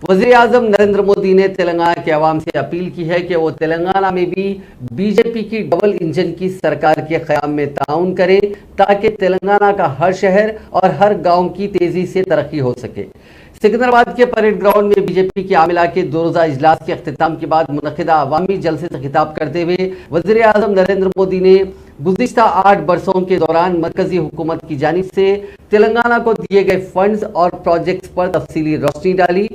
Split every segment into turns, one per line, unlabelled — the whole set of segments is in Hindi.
वज़ीर आज़म नरेंद्र मोदी ने तेलंगाना के अवाम से अपील की है कि वो तेलंगाना में भी बीजेपी की डबल इंजन की सरकार के क़याम में ताउन करें ताकि तेलंगाना का हर शहर और हर गांव की तेजी से तरक्की हो सके। सिकंदराबाद के परेड ग्राउंड में बीजेपी के आमिला के 2 रोज़ा इजलास के अख्तिताम के बाद मुनक़िदा अवामी जलसे से खिताब करते हुए वज़ीर आज़म नरेंद्र मोदी ने गुज़िश्ता 8 बरसों के दौरान मरकजी हुकूमत की जानिब से तेलंगाना को दिए गए फंड्स और प्रोजेक्ट्स पर तफसीली रोशनी डाली।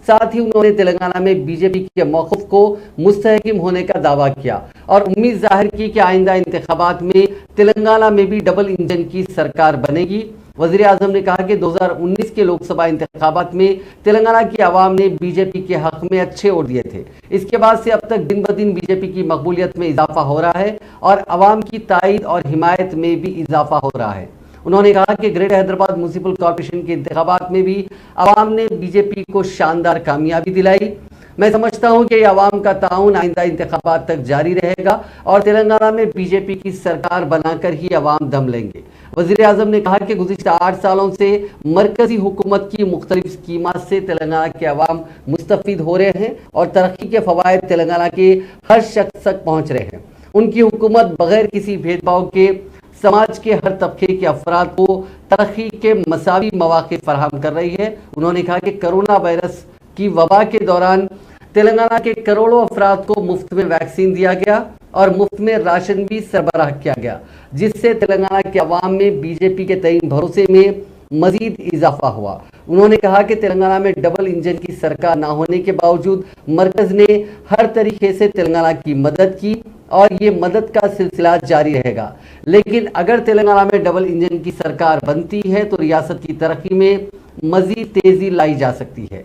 साथ ही उन्होंने तेलंगाना में बीजेपी के मौक़िफ़ को मुस्तहकम होने का दावा किया और उम्मीद जाहिर की कि आइंदा इंतखाबात में तेलंगाना में भी डबल इंजन की सरकार बनेगी। वज़ीर आज़म ने कहा कि 2019 के लोकसभा इंतखाबात में तेलंगाना की आवाम ने बीजेपी के हक में अच्छे वोट दिए थे। इसके बाद से अब तक दिन ब दिन बीजेपी की मकबूलियत में इजाफा हो रहा है और आवाम की तायद और हिमायत में भी इजाफा हो रहा है। उन्होंने कहा कि ग्रेटर हैदराबाद म्युनिसिपल कॉर्पोरेशन के इंतखाबात में भी आवाम ने बीजेपी को शानदार कामयाबी दिलाई। मैं समझता हूं कि आवाम का ताउन आइंदा इंतखाबात तक जारी रहेगा और तेलंगाना में बीजेपी की सरकार बनाकर ही आवाम दम लेंगे। वज़ीर आज़म ने कहा कि गुज़िश्ता 8 सालों से मरकजी हुकूमत की मुख्तलिफ स्कीमात से तेलंगाना के अवाम मुस्तफ़ीद हो रहे हैं और तरक्की के फ़वाइद तेलंगाना के हर शख्स तक पहुँच रहे हैं। उनकी हुकूमत बगैर किसी भेदभाव के समाज के हर तबके के अफराद को तरक्की के मसावी मौक़े फराहम कर रही है। उन्होंने कहा कि कोरोना वायरस की वबा के दौरान तेलंगाना के करोड़ों अफराद को मुफ्त में वैक्सीन दिया गया और मुफ्त में राशन भी सरबराह किया गया, जिससे तेलंगाना के अवाम में बीजेपी के तईन भरोसे में मजीद इजाफा हुआ। उन्होंने कहा कि तेलंगाना में डबल इंजन की सरकार ना होने के बावजूद मरकज ने हर तरीके से तेलंगाना की मदद की और ये मदद का सिलसिला जारी रहेगा। लेकिन अगर तेलंगाना में डबल इंजन की सरकार बनती है तो रियासत की तरक्की में मजीद तेजी लाई जा सकती है।